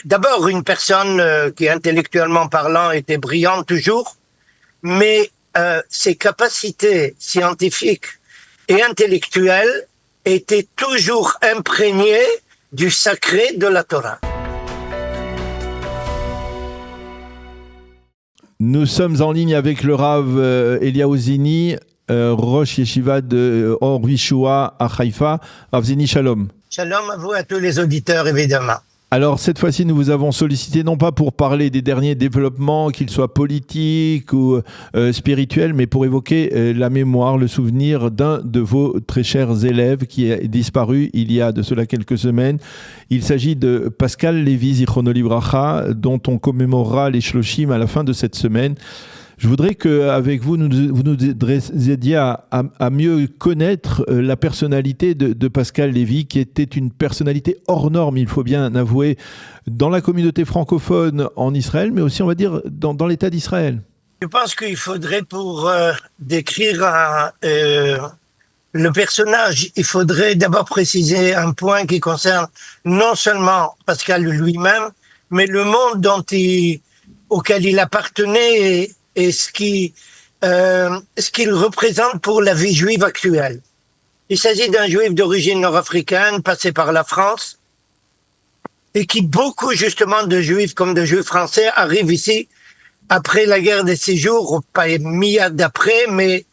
D'abord, une personne qui, intellectuellement parlant, était brillante toujours, mais ses capacités scientifiques et intellectuelles étaient toujours imprégnées du sacré de la Torah. Nous sommes en ligne avec le Rav Eliaou Zini, Rosh Yeshiva de Or Yeshua à Haïfa. Rav Zini, shalom. Shalom à vous, à tous les auditeurs, évidemment. Alors, cette fois-ci, nous vous avons sollicité non pas pour parler des derniers développements, qu'ils soient politiques ou spirituels, mais pour évoquer la mémoire, le souvenir d'un de vos très chers élèves qui est disparu il y a de cela quelques semaines. Il s'agit de Pascal Lévy, Zichrono Livracha, dont on commémorera les Shloshim à la fin de cette semaine. Je voudrais qu'avec vous, vous nous aidiez à mieux connaître la personnalité de Pascal Lévy, qui était une personnalité hors norme, il faut bien avouer, dans la communauté francophone en Israël, mais aussi, on va dire, dans l'État d'Israël. Je pense qu'il faudrait, pour décrire le personnage, il faudrait d'abord préciser un point qui concerne non seulement Pascal lui-même, mais le monde auquel il appartenait et ce qu'il représente pour la vie juive actuelle. Il s'agit d'un juif d'origine nord-africaine, passé par la France, et qui, beaucoup justement de juifs comme de juifs français, arrivent ici après la guerre des 6 jours, pas mi-à d'après, mais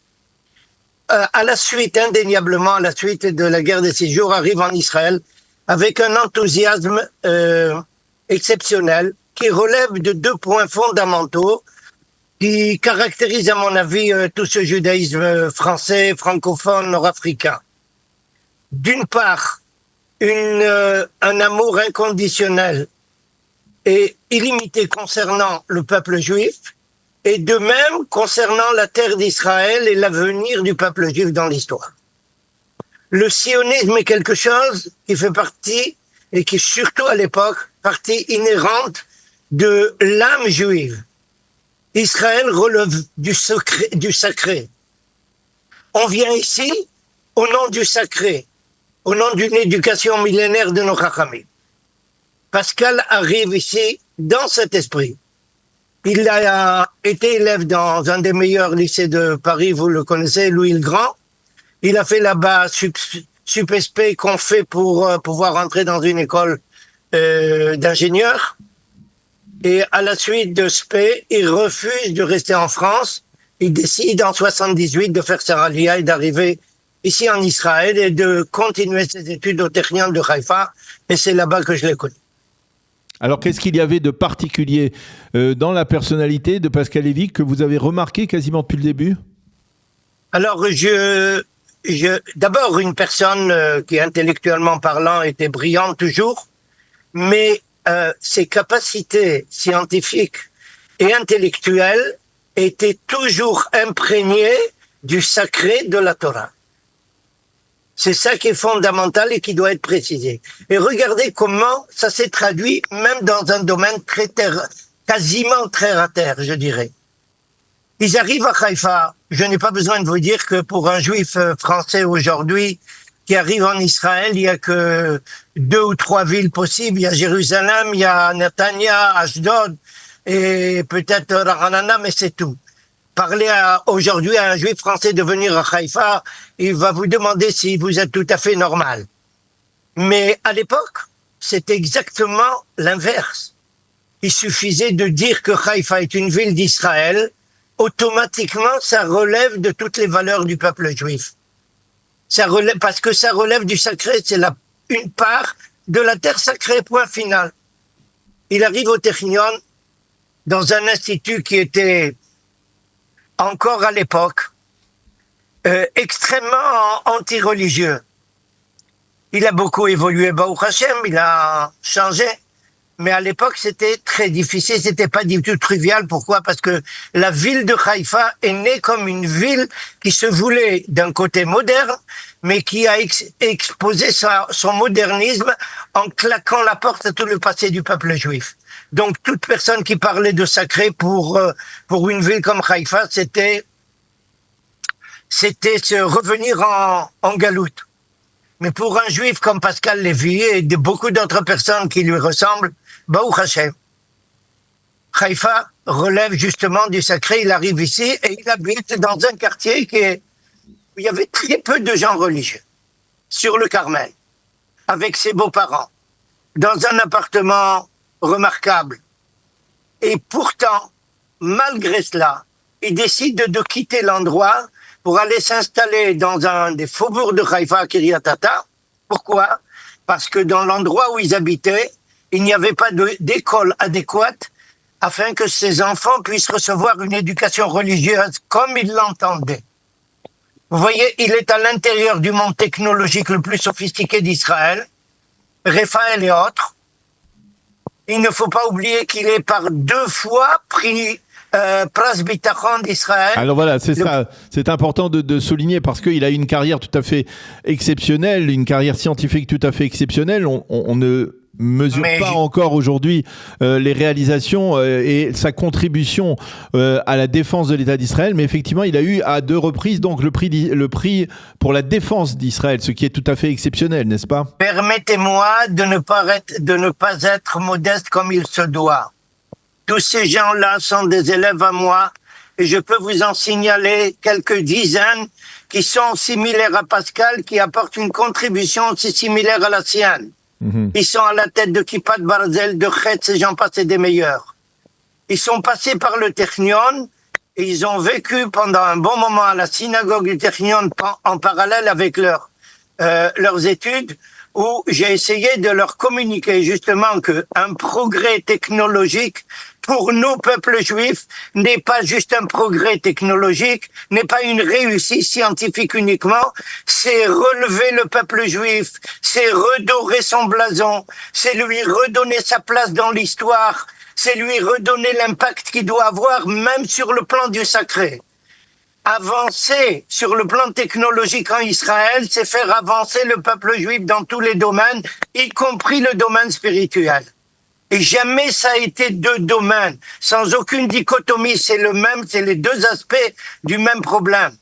à la suite, indéniablement, à la suite de la guerre des 6 jours, arrivent en Israël avec un enthousiasme exceptionnel qui relève de 2 points fondamentaux qui caractérise, à mon avis, tout ce judaïsme français, francophone, nord-africain. D'une part, un amour inconditionnel et illimité concernant le peuple juif, et de même concernant la terre d'Israël et l'avenir du peuple juif dans l'histoire. Le sionisme est quelque chose qui fait partie, et qui surtout à l'époque, partie inhérente de l'âme juive. Israël relève du sacré. On vient ici au nom du sacré, au nom d'une éducation millénaire de nos Chachamim. Pascal arrive ici dans cet esprit. Il a été élève dans un des meilleurs lycées de Paris, vous le connaissez, Louis le Grand. Il a fait là-bas sup-SP qu'on fait pour pouvoir entrer dans une école d'ingénieurs. Et à la suite de SP, il refuse de rester en France. Il décide en 78 de faire sa Aliyah et d'arriver ici en Israël et de continuer ses études au Technion de Haïfa. Et c'est là-bas que je l'ai connu. Alors, qu'est-ce qu'il y avait de particulier dans la personnalité de Pascal Lévy que vous avez remarqué quasiment depuis le début? Alors, d'abord, une personne qui, intellectuellement parlant, était brillante toujours, mais ses capacités scientifiques et intellectuelles étaient toujours imprégnées du sacré de la Torah. C'est ça qui est fondamental et qui doit être précisé. Et regardez comment ça s'est traduit même dans un domaine quasiment terre à terre, je dirais. Ils arrivent à Haïfa. Je n'ai pas besoin de vous dire que pour un juif français aujourd'hui qui arrive en Israël, il y a que 2 ou 3 villes possibles. Il y a Jérusalem, il y a Netanya, Ashdod et peut-être Ra'anana, mais c'est tout. Parler aujourd'hui à un juif français de venir à Haïfa, il va vous demander si vous êtes tout à fait normal. Mais à l'époque, c'était exactement l'inverse. Il suffisait de dire que Haïfa est une ville d'Israël, automatiquement ça relève de toutes les valeurs du peuple juif. Ça relève, parce que ça relève du sacré, c'est une part de la terre sacrée, point final. Il arrive au Technion, dans un institut qui était encore à l'époque extrêmement anti-religieux. Il a beaucoup évolué, Baruch Hashem, il a changé. Mais à l'époque, c'était très difficile, c'était pas du tout trivial. Pourquoi? Parce que la ville de Haïfa est née comme une ville qui se voulait d'un côté moderne, mais qui a exposé son modernisme en claquant la porte à tout le passé du peuple juif. Donc, toute personne qui parlait de sacré pour une ville comme Haïfa, c'était se revenir en galoute. Mais pour un juif comme Pascal Lévy et de beaucoup d'autres personnes qui lui ressemblent, Baruch Hashem, Haïfa relève justement du sacré, il arrive ici et il habite dans un quartier où il y avait très peu de gens religieux, sur le Carmel, avec ses beaux-parents, dans un appartement remarquable. Et pourtant, malgré cela, il décide de quitter l'endroit pour aller s'installer dans un des faubourgs de Haïfa, Kiryat Ata. Pourquoi? Parce que dans l'endroit où ils habitaient, il n'y avait pas d'école adéquate afin que ses enfants puissent recevoir une éducation religieuse comme ils l'entendaient. Vous voyez, il est à l'intérieur du monde technologique le plus sophistiqué d'Israël, Raphaël et autres. Il ne faut pas oublier qu'il est par 2 fois pris Pras Bitachon d'Israël. Alors voilà, c'est ça. C'est important de souligner parce qu'il a une carrière tout à fait exceptionnelle, une carrière scientifique tout à fait exceptionnelle. On ne mesure pas encore aujourd'hui les réalisations et sa contribution à la défense de l'État d'Israël, mais effectivement, il a eu à 2 reprises donc le prix pour la défense d'Israël, ce qui est tout à fait exceptionnel, n'est-ce pas? Permettez-moi de ne pas être modeste comme il se doit. Tous ces gens-là sont des élèves à moi et je peux vous en signaler quelques dizaines qui sont similaires à Pascal, qui apportent une contribution aussi similaire à la sienne. Ils sont à la tête de Kippat Barzel, de Chetz et j'en passe et des meilleurs. Ils sont passés par le Technion et ils ont vécu pendant un bon moment à la synagogue du Technion en parallèle avec leurs études, où j'ai essayé de leur communiquer justement qu'un progrès technologique pour nos peuples juifs n'est pas juste un progrès technologique, n'est pas une réussite scientifique uniquement, c'est relever le peuple juif, c'est redorer son blason, c'est lui redonner sa place dans l'histoire, c'est lui redonner l'impact qu'il doit avoir même sur le plan du sacré. Avancer sur le plan technologique en Israël, c'est faire avancer le peuple juif dans tous les domaines, y compris le domaine spirituel. Et jamais ça a été 2 domaines, sans aucune dichotomie, c'est les 2 aspects du même problème.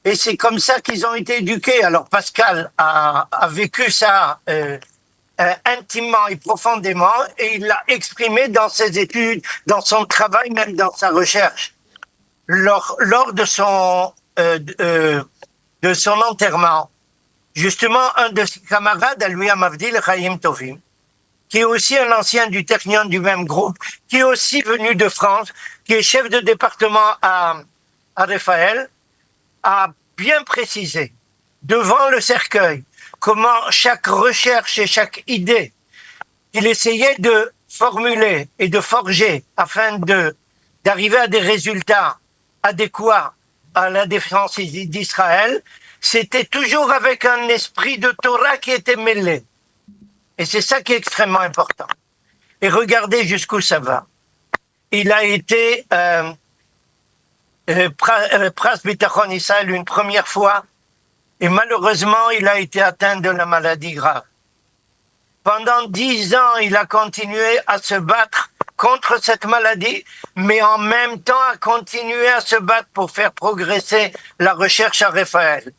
Et c'est comme ça qu'ils ont été éduqués. Alors Pascal a vécu ça intimement et profondément, et il l'a exprimé dans ses études, dans son travail, même dans sa recherche. Lors de son enterrement, justement, un de ses camarades à lui, Amavdil Chaim Tovim, qui est aussi un ancien du Technion du même groupe, qui est aussi venu de France, qui est chef de département à Raphaël, a bien précisé devant le cercueil comment chaque recherche et chaque idée qu'il essayait de formuler et de forger afin d'arriver à des résultats adéquats à la défense d'Israël, c'était toujours avec un esprit de Torah qui était mêlé. Et c'est ça qui est extrêmement important. Et regardez jusqu'où ça va. Il a été Pras Bitachon Israël une première fois, et malheureusement, il a été atteint de la maladie grave. Pendant 10 ans, il a continué à se battre contre cette maladie, mais en même temps à continuer à se battre pour faire progresser la recherche à Raphaël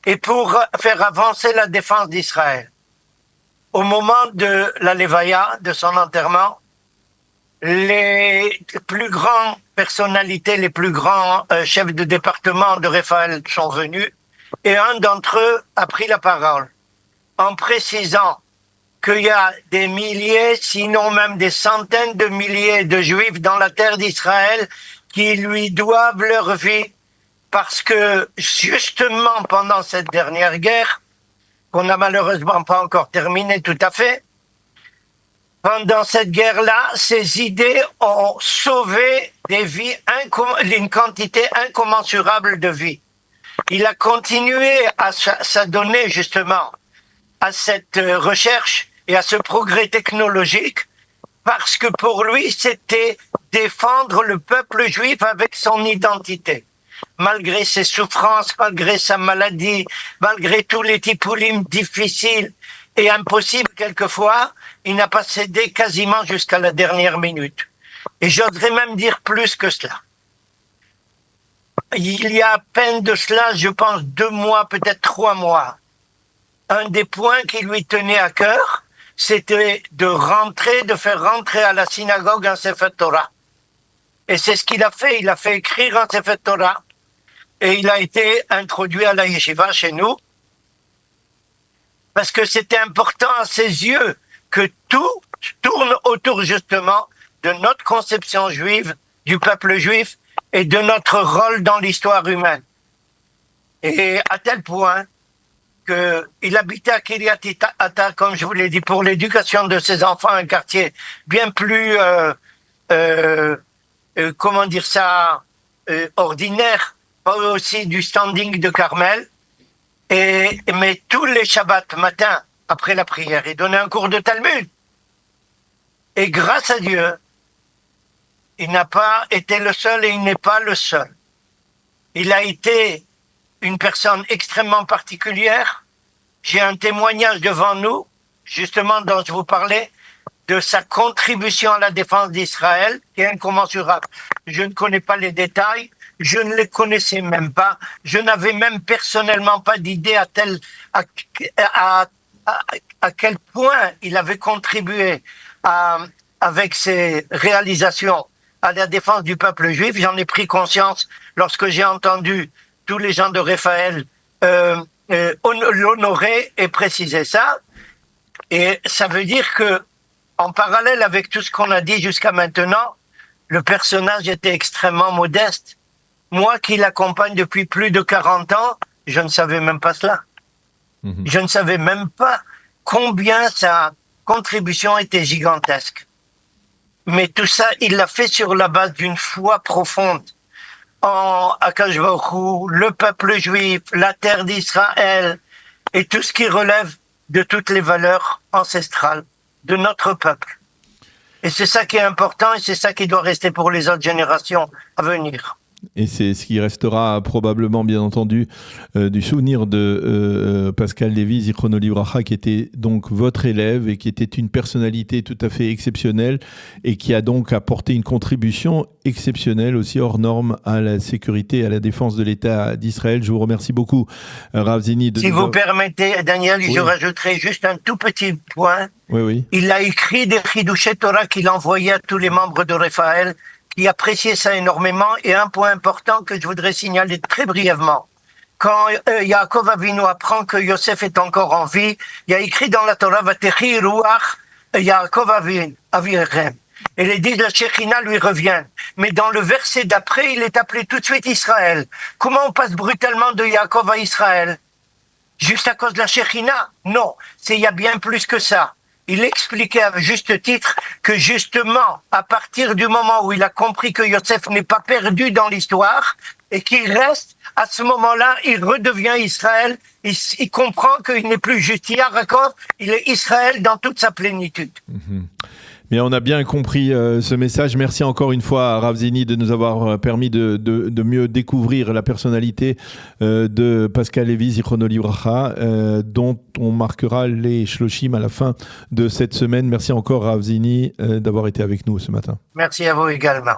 et pour faire avancer la défense d'Israël. Au moment de la Levaya, de son enterrement, les plus grandes personnalités, les plus grands chefs de département de Raphaël sont venus, et un d'entre eux a pris la parole en précisant qu'il y a des milliers, sinon même des centaines de milliers de Juifs dans la terre d'Israël qui lui doivent leur vie parce que justement pendant cette dernière guerre, qu'on n'a malheureusement pas encore terminée tout à fait, pendant cette guerre-là, ces idées ont sauvé des vies, une quantité incommensurable de vies. Il a continué à s'adonner justement à cette recherche et à ce progrès technologique parce que pour lui, c'était défendre le peuple juif avec son identité. Malgré ses souffrances, malgré sa maladie, malgré tous les tipoulim difficiles et impossibles quelquefois, il n'a pas cédé quasiment jusqu'à la dernière minute. Et j'oserais même dire plus que cela. Il y a à peine de cela, je pense 2 mois, peut-être 3 mois, un des points qui lui tenait à cœur, c'était de faire rentrer à la synagogue un Sefer Torah. Et c'est ce qu'il a fait. Il a fait écrire un Sefer Torah. Et il a été introduit à la yeshiva chez nous. Parce que c'était important à ses yeux que tout tourne autour justement de notre conception juive, du peuple juif et de notre rôle dans l'histoire humaine. Et à tel point qu'il habitait à Kiryat Ata, comme je vous l'ai dit, pour l'éducation de ses enfants, un quartier bien plus, ordinaire, pas aussi du standing de Carmel. Mais tous les Shabbats matin, après la prière, il donnait un cours de Talmud. Et grâce à Dieu, il n'a pas été le seul et il n'est pas le seul. Il a été une personne extrêmement particulière. J'ai un témoignage devant nous, justement dont je vous parlais, de sa contribution à la défense d'Israël, qui est incommensurable. Je ne connais pas les détails, je ne les connaissais même pas, je n'avais même personnellement pas d'idée à quel point il avait contribué avec ses réalisations à la défense du peuple juif. J'en ai pris conscience lorsque j'ai entendu tous les gens de Raphaël l'honorer et préciser ça. Et ça veut dire que, en parallèle avec tout ce qu'on a dit jusqu'à maintenant, le personnage était extrêmement modeste. Moi qui l'accompagne depuis plus de 40 ans, je ne savais même pas cela. Je ne savais même pas combien sa contribution était gigantesque. Mais tout ça, il l'a fait sur la base d'une foi profonde en Akadosh Baruch Hu, le peuple juif, la terre d'Israël et tout ce qui relève de toutes les valeurs ancestrales de notre peuple. Et c'est ça qui est important et c'est ça qui doit rester pour les autres générations à venir. Et c'est ce qui restera probablement, bien entendu, du souvenir de Pascal Lévy, Zichrono Livracha, qui était donc votre élève et qui était une personnalité tout à fait exceptionnelle et qui a donc apporté une contribution exceptionnelle aussi hors norme à la sécurité et à la défense de l'État d'Israël. Je vous remercie beaucoup, Rav Zini. Si vous permettez, Daniel, oui. Je rajouterai juste un tout petit point. Oui, oui. Il a écrit des Chidushei Torah qu'il envoyait à tous les membres de Raphaël, qui appréciait ça énormément. Et un point important que je voudrais signaler très brièvement. Quand Yaakov Avinu apprend que Yosef est encore en vie, il y a écrit dans la Torah, Vatechi Ruach Yaakov Avirem. Et les dix de la Shekhinah lui reviennent. Mais dans le verset d'après, il est appelé tout de suite Israël. Comment on passe brutalement de Yaakov à Israël? Juste à cause de la Shekhinah? Non, il y a bien plus que ça. Il expliquait à juste titre que justement, à partir du moment où il a compris que Yosef n'est pas perdu dans l'histoire et qu'il reste, à ce moment-là, il redevient Israël. Il comprend qu'il n'est plus juste Yaakov, il est Israël dans toute sa plénitude. Mais on a bien compris ce message. Merci encore une fois à Rav Zini de nous avoir permis de mieux découvrir la personnalité de Pascal Lévy, Zichrono Livracha, dont on marquera les shloshim à la fin de cette semaine. Merci encore Rav Zini d'avoir été avec nous ce matin. Merci à vous également.